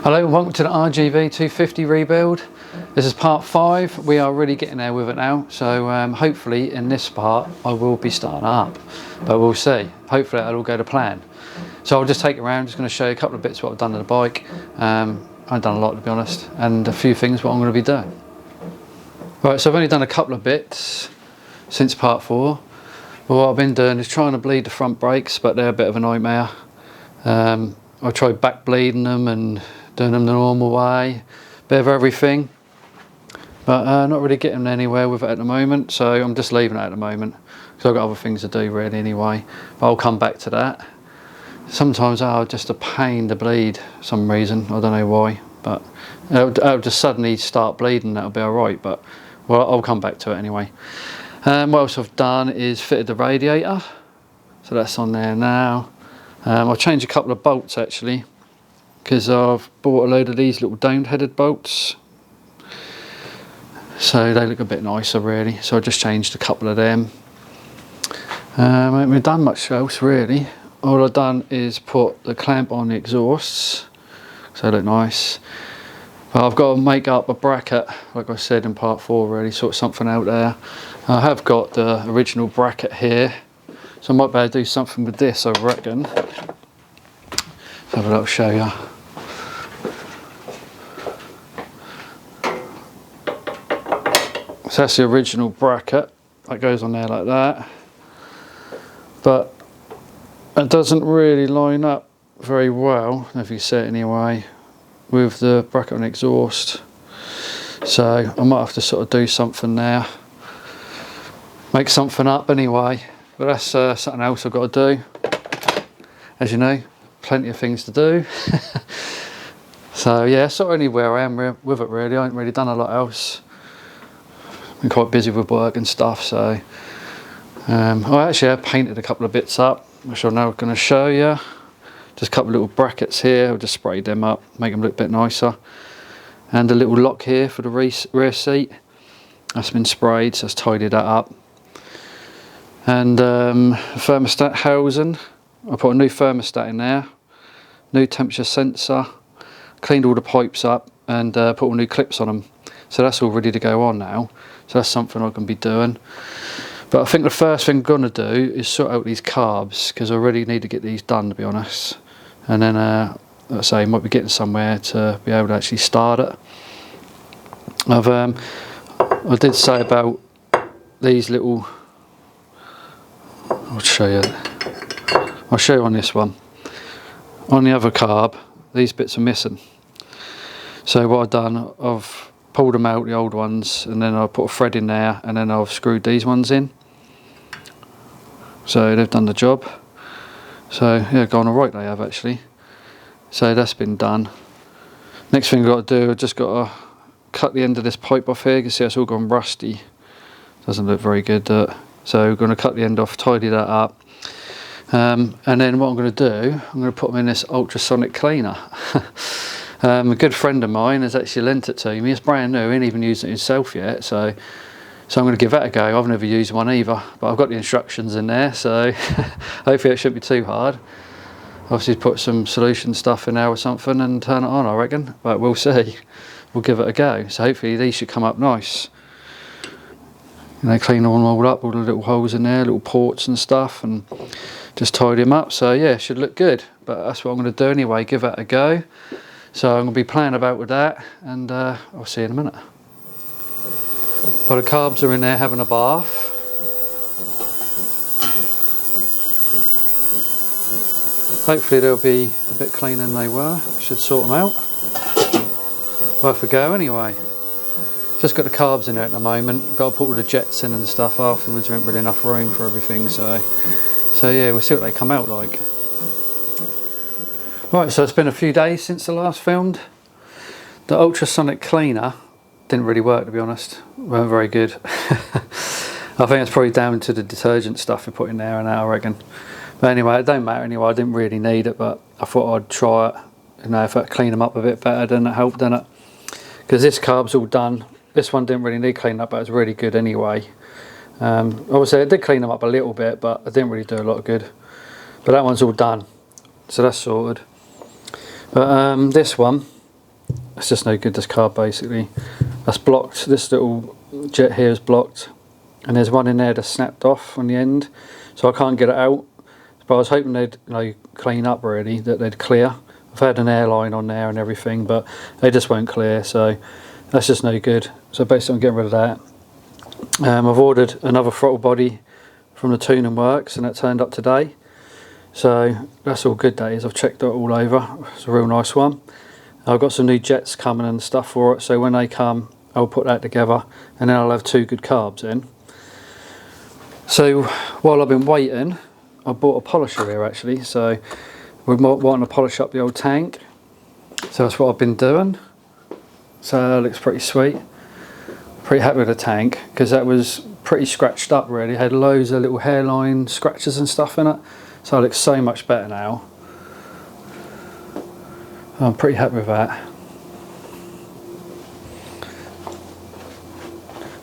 Hello and welcome to the RGV 250 rebuild. This is part 5. We are really getting there with it now, so hopefully in this part I will be starting up, but we'll see. Hopefully it'll all go to plan. So I'll just take it around, just going to show you a couple of bits what I've done to the bike. I've done a lot, to be honest, and a few things what I'm going to be doing. Right, so I've only done a couple of bits since part 4. But what I've been doing is trying to bleed the front brakes, but they're a bit of a nightmare. I tried back bleeding them and doing them the normal way, bit of everything, but not really getting anywhere with it at the moment, so I'm just leaving it at the moment because I've got other things to do really anyway, but I'll come back to that. Sometimes just a pain to bleed for some reason, I don't know why, but it'll just suddenly start bleeding, that'll be alright, but well, I'll come back to it anyway. What else I've done is fitted the radiator, so that's on there now. I've changed a couple of bolts actually, because I've bought a load of these little domed headed bolts, so they look a bit nicer really, so I just changed a couple of them. I haven't really done much else really. All I've done is put the clamp on the exhausts, so they look nice, but I've got to make up a bracket like I said in part 4 really, sort something out there. I have got the original bracket here, so I might be able to do something with this, I reckon. Let's have a little show you. So that's the original bracket that goes on there like that, but it doesn't really line up very well, I don't know if you see it anyway, with the bracket on the exhaust, so I might have to sort of do something there, make something up anyway, but that's something else I've got to do. As you know, plenty of things to do. So yeah, that's sort of only where I am with it really. I haven't really done a lot else. Been quite busy with work and stuff, so I actually have painted a couple of bits up, which I'm now going to show you. Just a couple of little brackets here, I'll just spray them up, make them look a bit nicer. And a little lock here for the rear seat, that's been sprayed, so that's tidied that up. And thermostat housing, I put a new thermostat in there, new temperature sensor, cleaned all the pipes up and put all new clips on them. So that's all ready to go on now, so that's something I can be doing. But I think the first thing I'm going to do is sort out these carbs, because I really need to get these done, to be honest. And then, like I say, I might be getting somewhere to be able to actually start it. I did say about these little, I'll show you on this one. On the other carb, these bits are missing. So what I've done, I've pulled them out, the old ones, and then I've put a thread in there, and then I've screwed these ones in. So they've done the job. So yeah, gone alright they have actually. So that's been done. Next thing I've got to do, I've just got to cut the end of this pipe off here. You can see it's all gone rusty. Doesn't look very good. So we're going to cut the end off, tidy that up. And then what I'm going to do, I'm going to put them in this ultrasonic cleaner. A good friend of mine has actually lent it to me. It's brand new, he ain't even used it himself yet, so I'm going to give that a go. I've never used one either, but I've got the instructions in there, so hopefully it shouldn't be too hard. Obviously put some solution stuff in there or something and turn it on, I reckon, but we'll see. We'll give it a go. So hopefully these should come up nice. You know, clean them all up, all the little holes in there, little ports and stuff, and just tidy them up. So yeah, it should look good, but that's what I'm going to do anyway, give that a go. So I'm going to be playing about with that, and I'll see you in a minute. Well, the carbs are in there having a bath. Hopefully they'll be a bit cleaner than they were. Should sort them out. Worth a go anyway. Just got the carbs in there at the moment. Got to put all the jets in and stuff afterwards. There ain't really enough room for everything, so yeah, we'll see what they come out like. Right, so it's been a few days since the last filmed. The ultrasonic cleaner didn't really work, to be honest. Weren't very good. I think it's probably down to the detergent stuff we put in there and that, I reckon. But anyway, it don't matter anyway. I didn't really need it, but I thought I'd try it. You know, if I clean them up a bit better, then it helped, didn't it? Because this carb's all done. This one didn't really need cleaning up, but it was really good anyway. Obviously, I did clean them up a little bit, but I didn't really do a lot of good. But that one's all done, so that's sorted. But this one, it's just no good, this carb basically. That's blocked, this little jet here is blocked, and there's one in there that's snapped off on the end, so I can't get it out. But I was hoping they'd, you know, clean up really, that they'd clear. I've had an airline on there and everything, but they just won't clear, so that's just no good. So basically I'm getting rid of that. I've ordered another throttle body from the tuning works, and that turned up today. So that's all good, that is. I've checked it all over. It's a real nice one. I've got some new jets coming and stuff for it, so when they come I'll put that together, and then I'll have 2 good carbs in. So while I've been waiting, I bought a polisher here actually, so we're wanting to polish up the old tank. So that's what I've been doing. So it looks pretty sweet. Pretty happy with the tank, because that was pretty scratched up really. It had loads of little hairline scratches and stuff in it. So it looks so much better now. I'm pretty happy with that.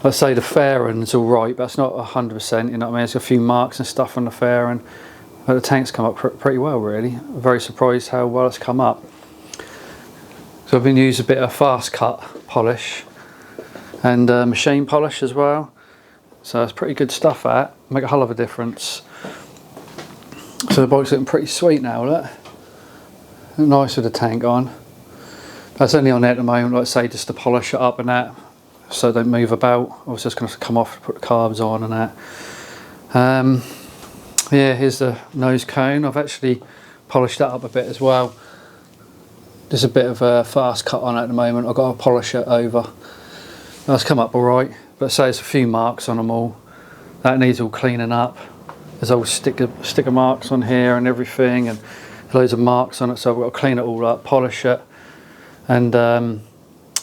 Let's say the fairing's alright, but it's not 100%, you know what I mean? There's a few marks and stuff on the fairing, but the tank's come up pretty well really. I'm very surprised how well it's come up. So I've been using a bit of fast cut polish and machine polish as well. So it's pretty good stuff, that. Make a hell of a difference. So the bike's looking pretty sweet now, look. Nice with the tank on. That's only on there at the moment, like I say, just to polish it up and that, so they don't move about. I was just going to come off, put the carbs on and that. Yeah, here's the nose cone. I've actually polished that up a bit as well. There's a bit of a fast cut on at the moment. I've got to polish it over. That's come up alright, but say there's a few marks on them all. That needs all cleaning up. There's old sticker marks on here and everything, and loads of marks on it, so I've got to clean it all up, polish it. And I'm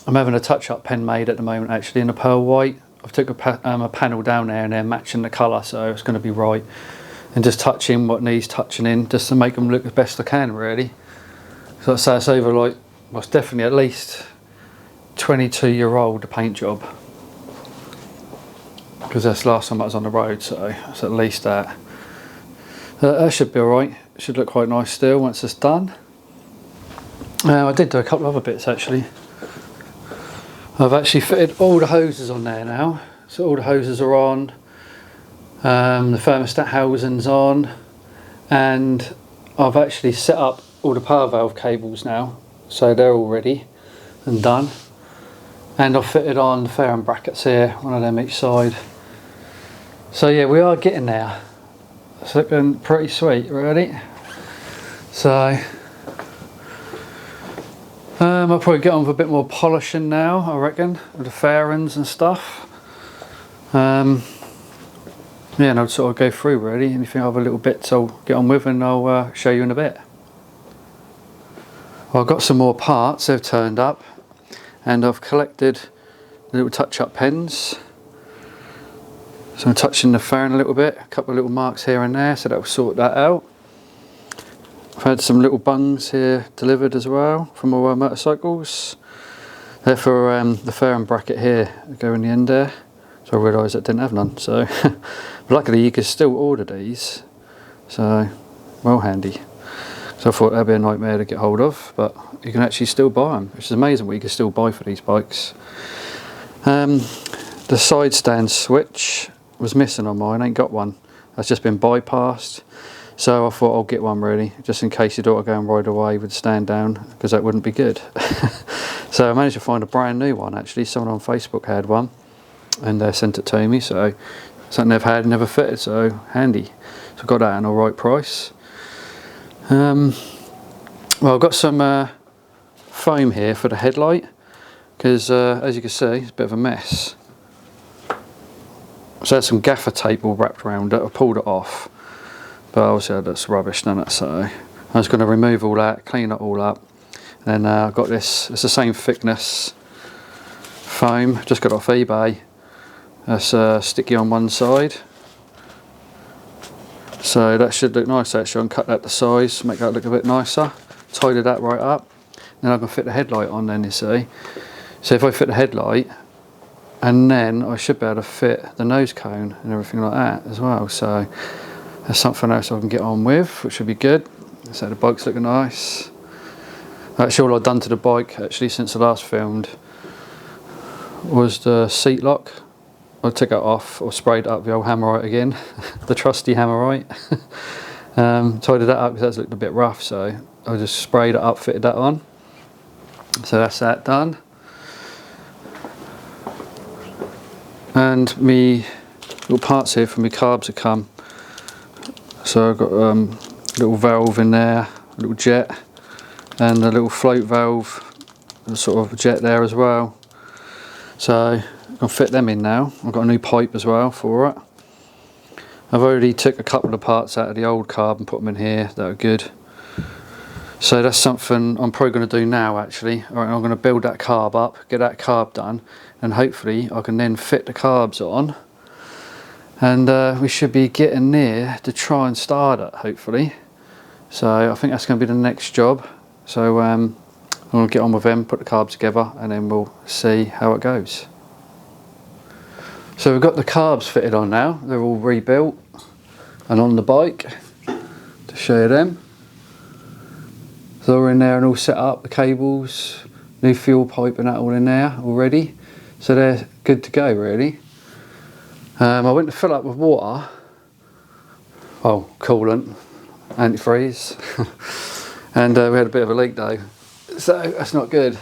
having a touch-up pen made at the moment actually in a pearl white. I've took a panel down there and they're matching the colour, so it's going to be right. And just touching what needs touching in, just to make them look the best I can really. So I'd say it's over, like, well, it's definitely at least 22-year-old, the paint job. Because that's the last time I was on the road, so it's at least that. That should be alright. It should look quite nice still once it's done. I did do a couple of other bits actually. I've actually fitted all the hoses on there now. So all the hoses are on. The thermostat housing's on. And I've actually set up all the power valve cables now. So they're all ready and done. And I've fitted on the fairing brackets here, one of them each side. So yeah, we are getting there. It's looking pretty sweet, really. So I'll probably get on with a bit more polishing now, I reckon, with the fairings and stuff. Yeah, and I'll sort of go through really. Anything other little bits I'll get on with, and I'll show you in a bit. Well, I've got some more parts, they've turned up, and I've collected little touch-up pens. So I'm touching the fairing a little bit, a couple of little marks here and there, so that'll sort that out. I've had some little bungs here delivered as well from all our motorcycles. They're for the fairing bracket here, go in the end there. So I realised I didn't have none, so but luckily you can still order these, so well handy. So I thought that'd be a nightmare to get hold of, but you can actually still buy them, which is amazing what you can still buy for these bikes. The side stand switch was missing on mine, I ain't got one. That's just been bypassed. So I thought I'll get one really, just in case your daughter go and ride away with the stand down, because that wouldn't be good. So I managed to find a brand new one actually. Someone on Facebook had one, and they sent it to me, so something they've had, never fitted, so handy. So I got that at an alright price. Well, I've got some foam here for the headlight, because as you can see, it's a bit of a mess. So there's some gaffer tape all wrapped around it. I pulled it off, but obviously that's rubbish, isn't it? So I was going to remove all that, clean it all up. And then I've got this, it's the same thickness foam, just got it off eBay. That's sticky on one side. So that should look nice actually. I can cut that to size, make that look a bit nicer. Tidy that right up. Then I can fit the headlight on then, you see. So if I fit the headlight, and then I should be able to fit the nose cone and everything like that as well. So that's something else I can get on with, which should be good. So the bike's looking nice. Actually, all I've done to the bike actually since I last filmed was the seat lock. I took it off, or sprayed up the old Hammerite again, the trusty Hammerite. Tidied that up because that looked a bit rough, so I just sprayed it up, fitted that on. So that's that done. And me little parts here for my carbs have come. So I've got a little valve in there, a little jet, and a little float valve, sort of jet there as well. So I can fit them in now. I've got a new pipe as well for it. I've already took a couple of parts out of the old carb and put them in here that are good. So that's something I'm probably going to do now actually. Alright, I'm going to build that carb up, get that carb done, and hopefully I can then fit the carbs on. And we should be getting near to try and start it, hopefully. So I think that's going to be the next job. So I'm going to get on with them, put the carbs together, and then we'll see how it goes. So we've got the carbs fitted on now. They're all rebuilt and on the bike to show you them. So we're in there and all set up, the cables, new fuel pipe and that all in there already. So they're good to go really. I went to fill up with water, coolant, antifreeze, and we had a bit of a leak though, so that's not good.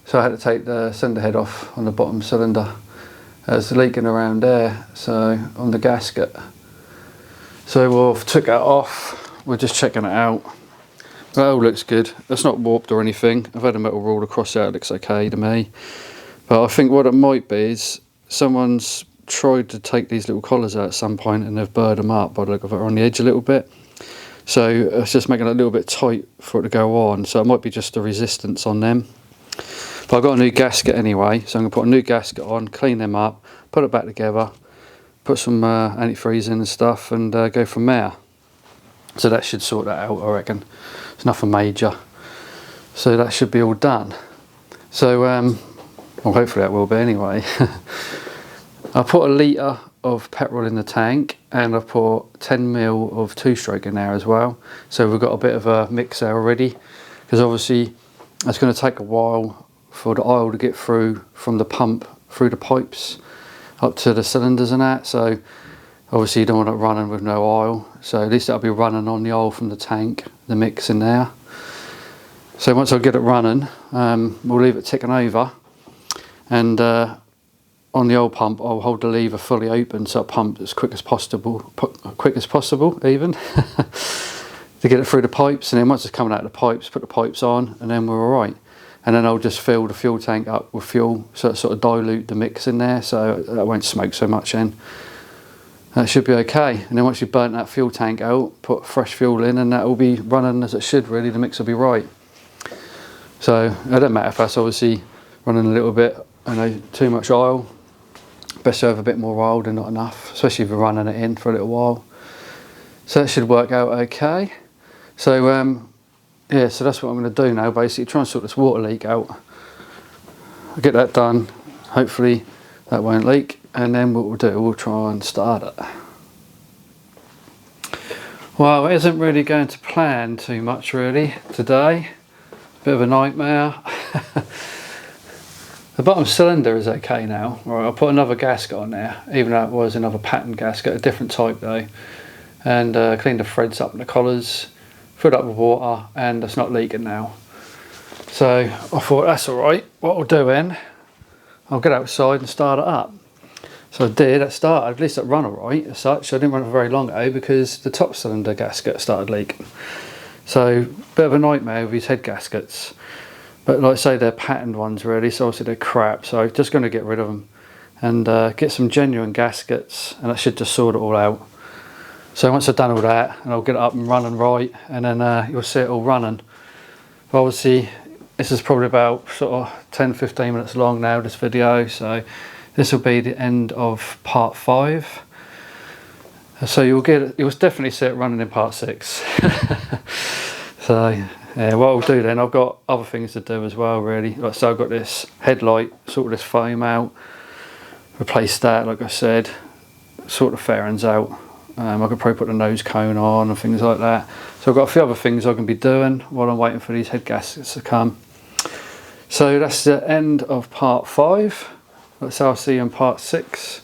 So I had to take the cylinder head off on the bottom cylinder. It's leaking around there, so on the gasket. So we've took that off, we're just checking it out. That all looks good, it's not warped or anything. I've had a metal rule across there, it looks okay to me. But I think what it might be is someone's tried to take these little collars out at some point and they've burred them up by the look of it on the edge a little bit. So it's just making it a little bit tight for it to go on, so it might be just the resistance on them. But I've got a new gasket anyway, so I'm going to put a new gasket on, clean them up, put it back together, put some antifreeze in and stuff, and go from there. So that should sort that out, I reckon. It's nothing major. So that should be all done. So, well, hopefully that will be anyway. I put a litre of petrol in the tank, and I put 10ml of 2-stroke in there as well. So we've got a bit of a mix there already, because obviously it's going to take a while for the oil to get through from the pump through the pipes up to the cylinders and that. So obviously you don't want it running with no oil, so at least that'll be running on the oil from the tank, the mix in there. So once I get it running, we'll leave it ticking over, and on the oil pump I'll hold the lever fully open so it pumps as quick as possible even to get it through the pipes. And then once it's coming out of the pipes, put the pipes on, and then we're alright. And then I'll just fill the fuel tank up with fuel, so it sort of dilute the mix in there, so that won't smoke so much then. That should be okay. And then once you've burnt that fuel tank out, put fresh fuel in, and that will be running as it should really, the mix will be right. So it doesn't matter if that's obviously running a little bit, too much oil. Best to have a bit more oil than not enough, especially if you're running it in for a little while. So that should work out okay. So yeah, so that's what I'm going to do now, basically try and sort this water leak out. I'll get that done, hopefully that won't leak, and then what we'll do, we'll try and start it. Well, it isn't really going to plan too much really today. Bit of a nightmare. The bottom cylinder is okay now. Alright, I'll put another gasket on there, even though it was another pattern gasket, a different type though. And clean the threads up and the collars, filled up with water, and it's not leaking now. So I thought that's alright. What I'll do then, I'll get outside and start it up. So I did, it started, at least it ran alright as such. I didn't run it for very long though, because the top cylinder gasket started leaking. So, bit of a nightmare with these head gaskets. But like I say, they're patterned ones really, so obviously they're crap. So just going to get rid of them and get some genuine gaskets, and that should just sort it all out. So once I've done all that, and I'll get it up and running right, and then you'll see it all running. But obviously, this is probably about sort of 10-15 minutes long now, this video. So this will be the end of part 5. So you'll definitely see it running in part 6. So yeah, what I'll do then, I've got other things to do as well really. Like, so I've got this headlight, sort this foam out, replace that like I said, sort the fairings out, I could probably put the nose cone on and things like that. So I've got a few other things I can be doing while I'm waiting for these head gaskets to come. So that's the end of part 5. So I'll see you in part 6.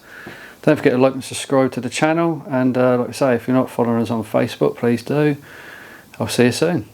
Don't forget to like and subscribe to the channel, and like I say, if you're not following us on Facebook, please do. I'll see you soon.